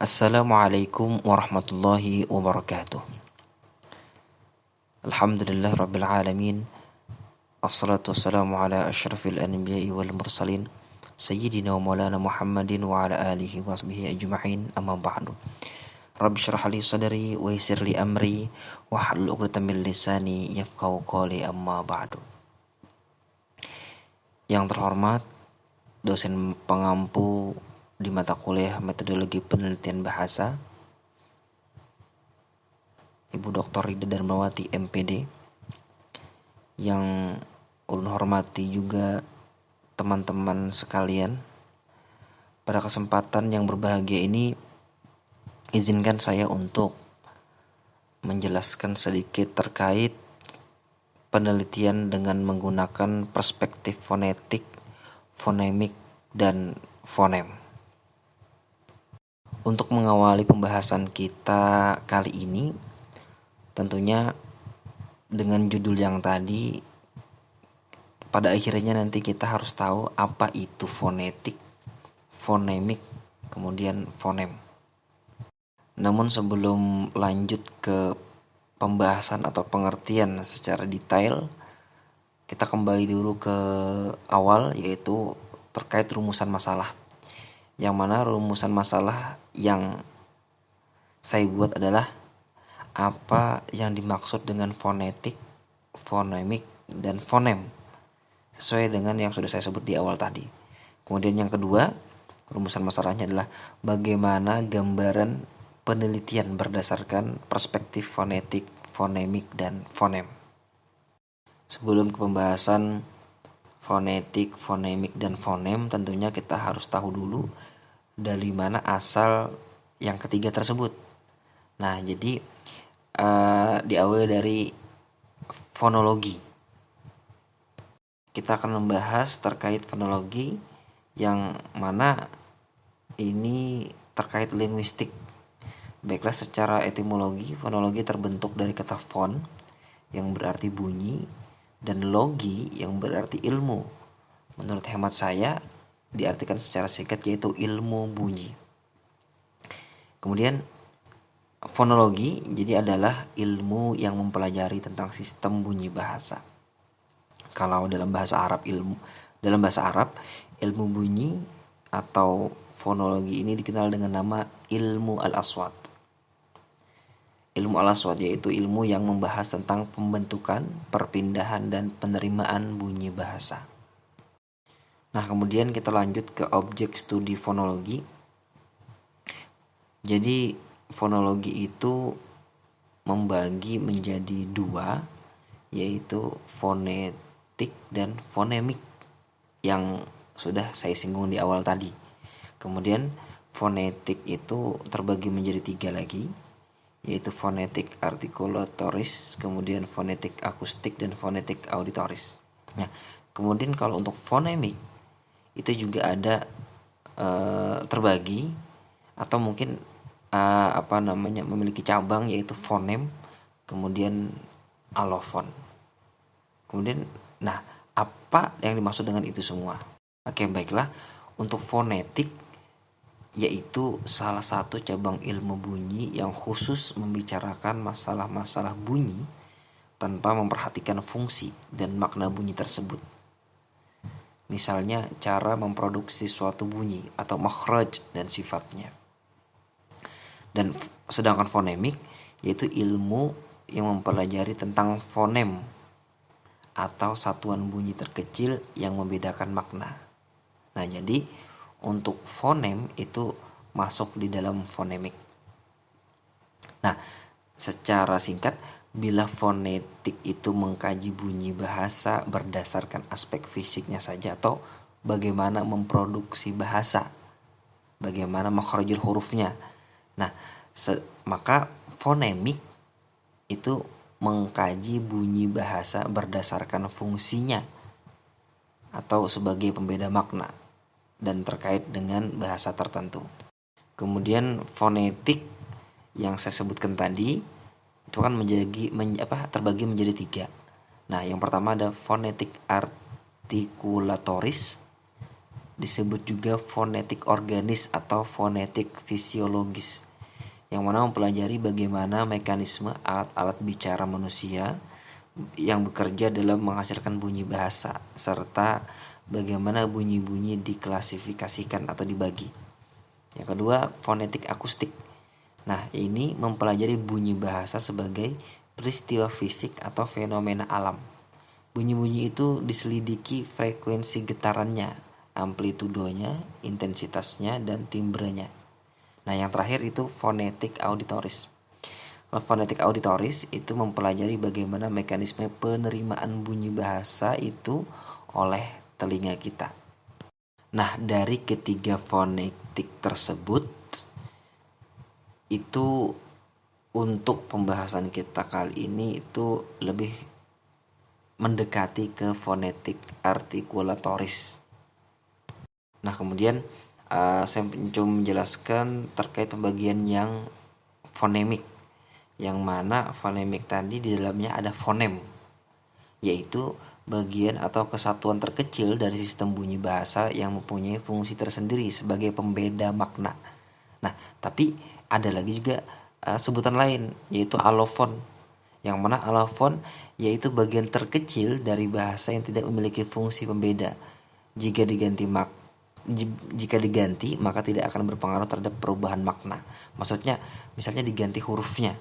Assalamualaikum warahmatullahi wabarakatuh. Alhamdulillah rabbil alamin. Assalatu wassalamu ala asyrafil anbiya'i wal mursalin Sayyidina wa maulana Muhammadin wa ala alihi wa sahbihi ajma'in, amma ba'du. Rabbi syrah li sadri wa yassir li amri wahlul 'uqdatam min lisani yafqahu qawli, amma ba'du. Yang terhormat dosen pengampu di mata kuliah Metodologi Penelitian Bahasa, Ibu Dr. Rida Darmawati MPD. Yang ulun hormati juga teman-teman sekalian, pada kesempatan yang berbahagia ini izinkan saya untuk menjelaskan sedikit terkait penelitian dengan menggunakan perspektif fonetik, fonemik, dan fonem. Untuk mengawali pembahasan kita kali ini, tentunya dengan judul yang tadi, pada akhirnya nanti kita harus tahu apa itu fonetik, fonemik, kemudian fonem. Namun sebelum lanjut ke pembahasan atau pengertian secara detail, kita kembali dulu ke awal, yaitu terkait rumusan masalah. Yang mana rumusan masalah yang saya buat adalah apa yang dimaksud dengan fonetik, fonemik, dan fonem, sesuai dengan yang sudah saya sebut di awal tadi. Kemudian yang kedua, rumusan masalahnya adalah bagaimana gambaran penelitian berdasarkan perspektif fonetik, fonemik, dan fonem. Sebelum ke pembahasan fonetik, fonemik, dan fonem, tentunya kita harus tahu dulu dari mana asal yang ketiga tersebut. Nah, jadi diawali dari fonologi. Kita akan membahas terkait fonologi, yang mana ini terkait linguistik. Baiklah, secara etimologi, fonologi terbentuk dari kata fon yang berarti bunyi dan logi yang berarti ilmu. Menurut hemat saya, diartikan secara singkat yaitu ilmu bunyi. Kemudian fonologi jadi adalah ilmu yang mempelajari tentang sistem bunyi bahasa. Kalau dalam bahasa Arab ilmu bunyi atau fonologi ini dikenal dengan nama ilmu al-aswat. Ilmu al-aswat yaitu ilmu yang membahas tentang pembentukan, perpindahan, dan penerimaan bunyi bahasa. Nah, kemudian kita lanjut ke objek studi fonologi. Jadi fonologi itu membagi menjadi dua, yaitu fonetik dan fonemik, yang sudah saya singgung di awal tadi. Kemudian fonetik itu terbagi menjadi tiga lagi, yaitu fonetik artikulatoris, kemudian fonetik akustik, dan fonetik auditoris. Nah, kemudian kalau untuk fonemik itu juga ada terbagi atau mungkin memiliki cabang, yaitu fonem, kemudian alofon. Kemudian, nah, apa yang dimaksud dengan itu semua? Oke, baiklah. Untuk fonetik yaitu salah satu cabang ilmu bunyi yang khusus membicarakan masalah-masalah bunyi tanpa memperhatikan fungsi dan makna bunyi tersebut. Misalnya cara memproduksi suatu bunyi atau makhraj dan sifatnya. Dan sedangkan fonemik yaitu ilmu yang mempelajari tentang fonem atau satuan bunyi terkecil yang membedakan makna. Nah, jadi untuk fonem itu masuk di dalam fonemik. Nah, secara singkat, bila fonetik itu mengkaji bunyi bahasa berdasarkan aspek fisiknya saja atau bagaimana memproduksi bahasa, bagaimana makhrajul hurufnya. Nah, maka fonemik itu mengkaji bunyi bahasa berdasarkan fungsinya atau sebagai pembeda makna dan terkait dengan bahasa tertentu. Kemudian fonetik yang saya sebutkan tadi itu kan terbagi menjadi tiga. Nah, yang pertama ada fonetik artikulatoris, disebut juga fonetik organis atau fonetik fisiologis, yang mana mempelajari bagaimana mekanisme alat-alat bicara manusia yang bekerja dalam menghasilkan bunyi bahasa, serta bagaimana bunyi-bunyi diklasifikasikan atau dibagi. Yang kedua, fonetik akustik. Nah, ini mempelajari bunyi bahasa sebagai peristiwa fisik atau fenomena alam. Bunyi-bunyi itu diselidiki frekuensi getarannya, amplitudonya, intensitasnya, dan timbrenya. Nah, yang terakhir itu fonetik auditoris. Kalau fonetik auditoris itu mempelajari bagaimana mekanisme penerimaan bunyi bahasa itu oleh telinga kita. Nah, dari ketiga fonetik tersebut, itu untuk pembahasan kita kali ini itu lebih mendekati ke fonetik artikulatoris. Nah, kemudian saya mencoba menjelaskan terkait pembagian yang fonemik, yang mana fonemik tadi di dalamnya ada fonem, yaitu bagian atau kesatuan terkecil dari sistem bunyi bahasa yang mempunyai fungsi tersendiri sebagai pembeda makna. Nah, tapi ada lagi juga sebutan lain, yaitu alofon, yang mana alofon yaitu bagian terkecil dari bahasa yang tidak memiliki fungsi pembeda. Jika diganti maka tidak akan berpengaruh terhadap perubahan makna. Maksudnya, misalnya diganti hurufnya,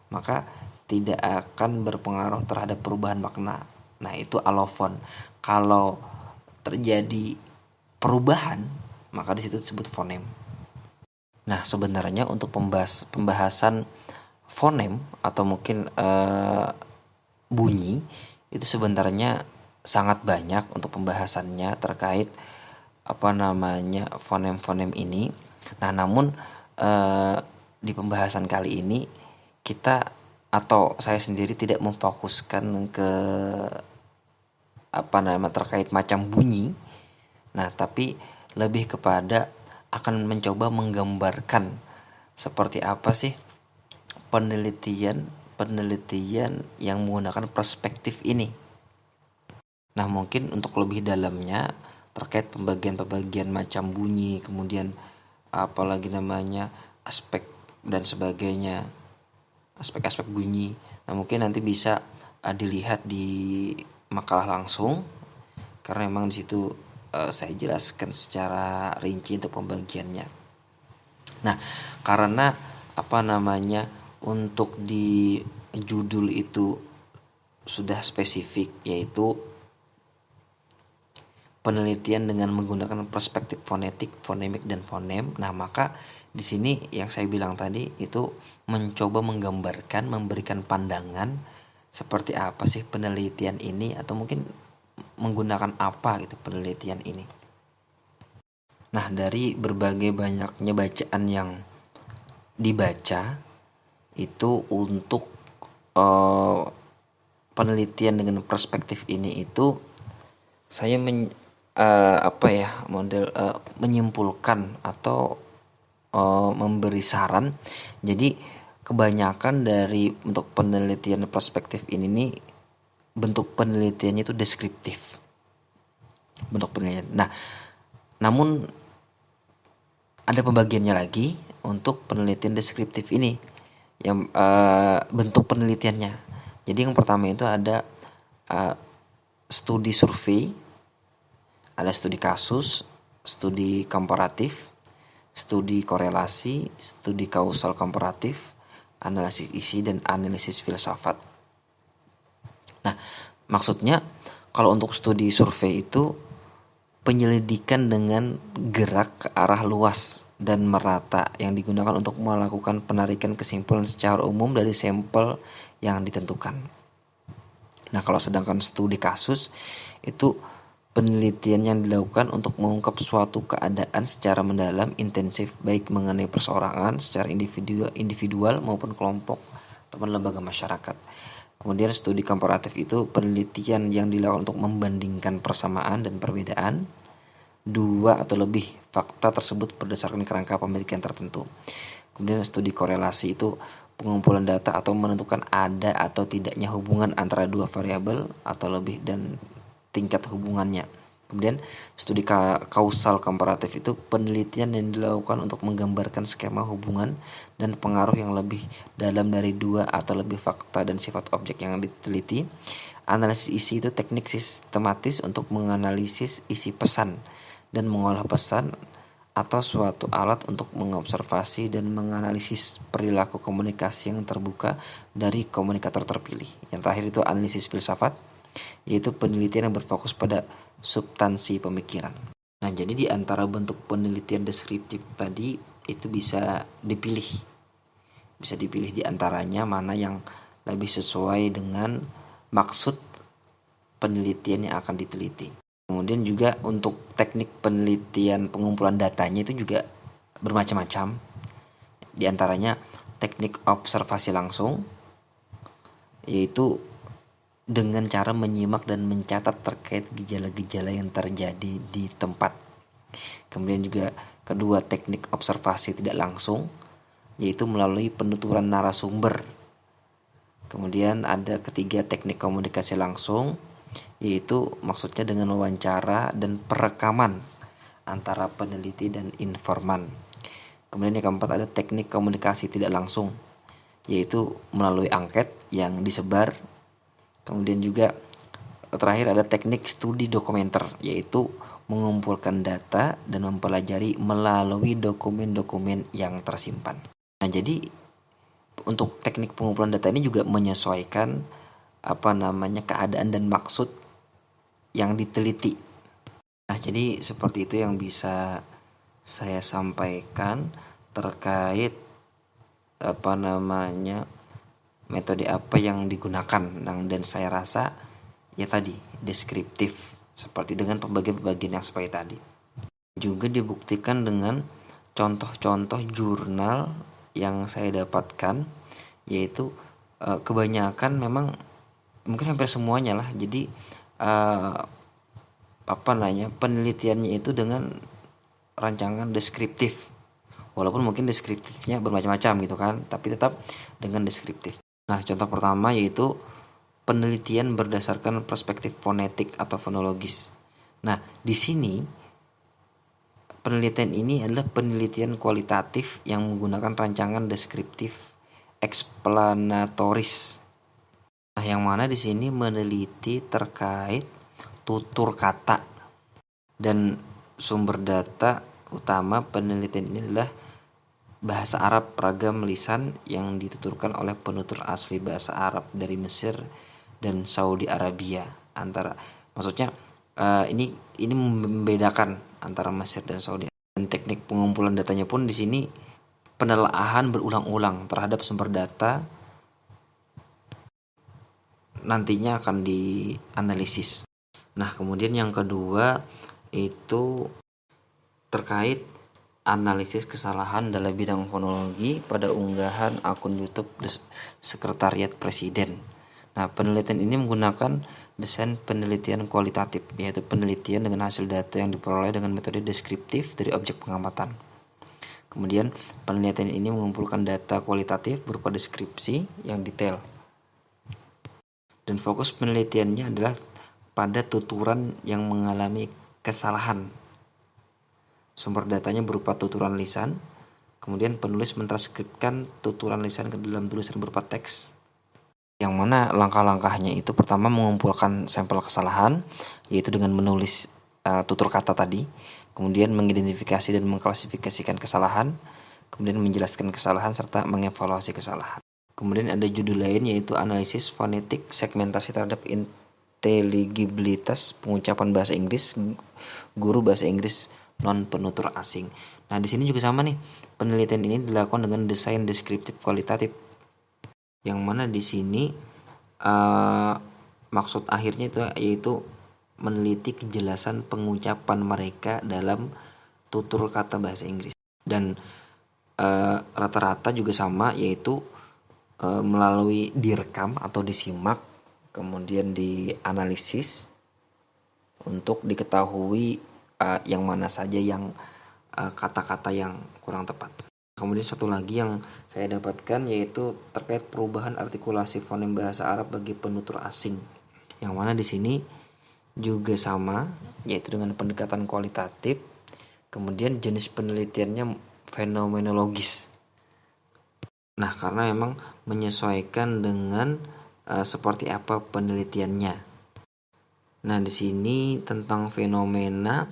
maka tidak akan berpengaruh terhadap perubahan makna. Nah, itu alofon. Kalau terjadi perubahan, maka di situ disebut fonem. Nah, sebenarnya untuk pembahasan fonem atau mungkin bunyi itu sebenarnya sangat banyak untuk pembahasannya terkait fonem-fonem ini. Nah, namun di pembahasan kali ini kita atau saya sendiri tidak memfokuskan ke terkait macam bunyi. Nah, tapi lebih kepada akan mencoba menggambarkan seperti apa sih penelitian yang menggunakan perspektif ini. Nah, mungkin untuk lebih dalamnya terkait pembagian macam bunyi, kemudian aspek dan sebagainya, aspek-aspek bunyi. Nah, mungkin nanti bisa dilihat di makalah langsung, karena memang di situ saya jelaskan secara rinci untuk pembagiannya. Nah, karena untuk di judul itu sudah spesifik, yaitu penelitian dengan menggunakan perspektif fonetik, fonemik, dan fonem. Nah, maka di sini yang saya bilang tadi itu mencoba menggambarkan, memberikan pandangan seperti apa sih penelitian ini, atau mungkin menggunakan apa gitu penelitian ini. Nah, dari berbagai banyaknya bacaan yang dibaca itu untuk penelitian dengan perspektif ini itu saya menyimpulkan atau memberi saran. Jadi kebanyakan dari untuk penelitian perspektif ini nih, bentuk penelitiannya itu deskriptif, bentuk penelitian. Nah, namun ada pembagiannya lagi untuk penelitian deskriptif ini, yang bentuk penelitiannya. Jadi yang pertama itu ada studi survei, ada studi kasus, studi komparatif, studi korelasi, studi kausal komparatif, analisis isi, dan analisis filsafat. Nah, maksudnya kalau untuk studi survei itu penyelidikan dengan gerak ke arah luas dan merata yang digunakan untuk melakukan penarikan kesimpulan secara umum dari sampel yang ditentukan. Nah, kalau sedangkan studi kasus itu penelitian yang dilakukan untuk mengungkap suatu keadaan secara mendalam, intensif, baik mengenai perseorangan secara individual maupun kelompok ataupun lembaga masyarakat. Kemudian studi komparatif itu penelitian yang dilakukan untuk membandingkan persamaan dan perbedaan dua atau lebih fakta tersebut berdasarkan kerangka pemikiran tertentu. Kemudian studi korelasi itu pengumpulan data atau menentukan ada atau tidaknya hubungan antara dua variabel atau lebih dan tingkat hubungannya. Kemudian studi kausal komparatif itu penelitian yang dilakukan untuk menggambarkan skema hubungan dan pengaruh yang lebih dalam dari dua atau lebih fakta dan sifat objek yang diteliti. Analisis isi itu teknik sistematis untuk menganalisis isi pesan dan mengolah pesan atau suatu alat untuk mengobservasi dan menganalisis perilaku komunikasi yang terbuka dari komunikator terpilih. Yang terakhir itu analisis filsafat, yaitu penelitian yang berfokus pada substansi pemikiran. Nah, jadi di antara bentuk penelitian deskriptif tadi itu bisa dipilih. Bisa dipilih di antaranya mana yang lebih sesuai dengan maksud penelitian yang akan diteliti. Kemudian juga untuk teknik penelitian pengumpulan datanya itu juga bermacam-macam. Di antaranya teknik observasi langsung, yaitu dengan cara menyimak dan mencatat terkait gejala-gejala yang terjadi di tempat. Kemudian juga kedua, teknik observasi tidak langsung, yaitu melalui penuturan narasumber. Kemudian ada ketiga, teknik komunikasi langsung, yaitu maksudnya dengan wawancara dan perekaman antara peneliti dan informan. Kemudian yang keempat ada teknik komunikasi tidak langsung, yaitu melalui angket yang disebar. Kemudian juga terakhir ada teknik studi dokumenter, yaitu mengumpulkan data dan mempelajari melalui dokumen-dokumen yang tersimpan. Nah, jadi untuk teknik pengumpulan data ini juga menyesuaikan keadaan dan maksud yang diteliti. Nah, jadi seperti itu yang bisa saya sampaikan terkait metode apa yang digunakan, dan saya rasa ya tadi deskriptif seperti dengan pembagian-pembagian yang seperti tadi. Juga dibuktikan dengan contoh-contoh jurnal yang saya dapatkan, yaitu kebanyakan memang mungkin hampir semuanya lah. Jadi penelitiannya itu dengan rancangan deskriptif. Walaupun mungkin deskriptifnya bermacam-macam gitu kan, tapi tetap dengan deskriptif. Nah, contoh pertama yaitu penelitian berdasarkan perspektif fonetik atau fonologis. Nah, di sini penelitian ini adalah penelitian kualitatif yang menggunakan rancangan deskriptif eksplanatoris. Nah, yang mana di sini meneliti terkait tutur kata, dan sumber data utama penelitian ini adalah bahasa Arab ragam lisan yang dituturkan oleh penutur asli bahasa Arab dari Mesir dan Saudi Arabia. Maksudnya ini membedakan antara Mesir dan Saudi. Dan teknik pengumpulan datanya pun di sini penelaahan berulang-ulang terhadap sumber data nantinya akan dianalisis. Nah, kemudian yang kedua itu terkait analisis kesalahan dalam bidang fonologi pada unggahan akun YouTube Sekretariat Presiden. Nah, penelitian ini menggunakan desain penelitian kualitatif, yaitu penelitian dengan hasil data yang diperoleh dengan metode deskriptif dari objek pengamatan. Kemudian penelitian ini mengumpulkan data kualitatif berupa deskripsi yang detail. Dan fokus penelitiannya adalah pada tuturan yang mengalami kesalahan. Sumber datanya berupa tuturan lisan, kemudian penulis mentranskripsikan tuturan lisan ke dalam tulisan berupa teks. Yang mana langkah-langkahnya itu pertama mengumpulkan sampel kesalahan, yaitu dengan menulis tutur kata tadi, kemudian mengidentifikasi dan mengklasifikasikan kesalahan, kemudian menjelaskan kesalahan serta mengevaluasi kesalahan. Kemudian ada judul lain yaitu analisis fonetik segmentasi terhadap inteligibilitas pengucapan bahasa Inggris guru bahasa Inggris non penutur asing. Nah, di sini juga sama nih. Penelitian ini dilakukan dengan desain deskriptif kualitatif. Yang mana di sini maksud akhirnya itu yaitu meneliti kejelasan pengucapan mereka dalam tutur kata bahasa Inggris. Dan rata-rata juga sama, yaitu melalui direkam atau disimak, kemudian dianalisis untuk diketahui yang mana saja yang kata-kata yang kurang tepat. Kemudian satu lagi yang saya dapatkan yaitu terkait perubahan artikulasi fonem bahasa Arab bagi penutur asing. Yang mana di sini juga sama, yaitu dengan pendekatan kualitatif. Kemudian jenis penelitiannya fenomenologis. Nah, karena memang menyesuaikan dengan seperti apa penelitiannya. Nah, di sini tentang fenomena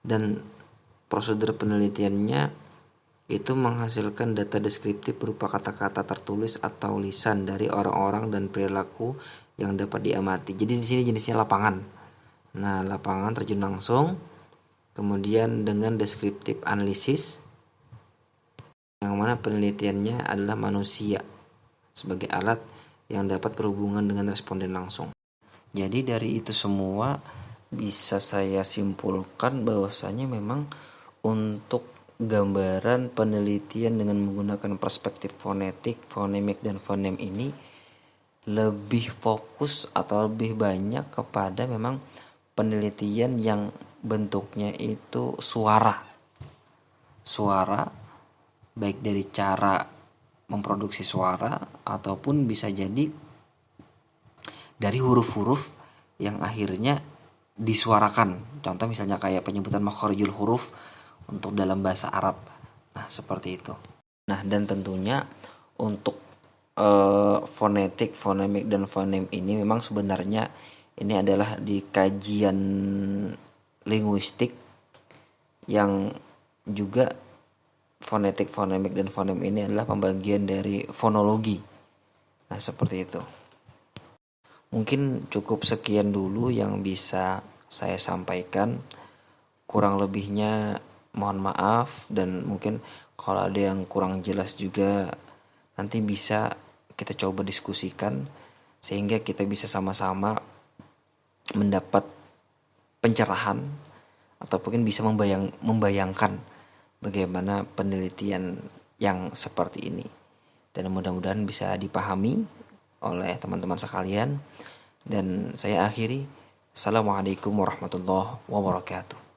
dan prosedur penelitiannya itu menghasilkan data deskriptif berupa kata-kata tertulis atau lisan dari orang-orang dan perilaku yang dapat diamati. Jadi di sini jenisnya lapangan. Nah, lapangan terjun langsung, kemudian dengan deskriptif analisis, yang mana penelitiannya adalah manusia sebagai alat yang dapat berhubungan dengan responden langsung. Jadi dari itu semua bisa saya simpulkan bahwasanya memang untuk gambaran penelitian dengan menggunakan perspektif fonetik, fonemik, dan fonem ini lebih fokus atau lebih banyak kepada memang penelitian yang bentuknya itu suara baik dari cara memproduksi suara ataupun bisa jadi dari huruf-huruf yang akhirnya disuarakan. Contoh misalnya kayak penyebutan makharijul huruf untuk dalam bahasa Arab. Nah, seperti itu. Nah, dan tentunya untuk fonetik, fonemik, dan fonem ini memang sebenarnya ini adalah di kajian linguistik yang juga fonetik, fonemik, dan fonem ini adalah pembagian dari fonologi. Nah, seperti itu. Mungkin cukup sekian dulu yang bisa saya sampaikan. Kurang lebihnya mohon maaf, dan mungkin kalau ada yang kurang jelas juga nanti bisa kita coba diskusikan sehingga kita bisa sama-sama mendapat pencerahan atau mungkin bisa membayangkan bagaimana penelitian yang seperti ini, dan mudah-mudahan bisa dipahami oleh teman-teman sekalian. Dan saya akhiri, assalamualaikum warahmatullahi wabarakatuh.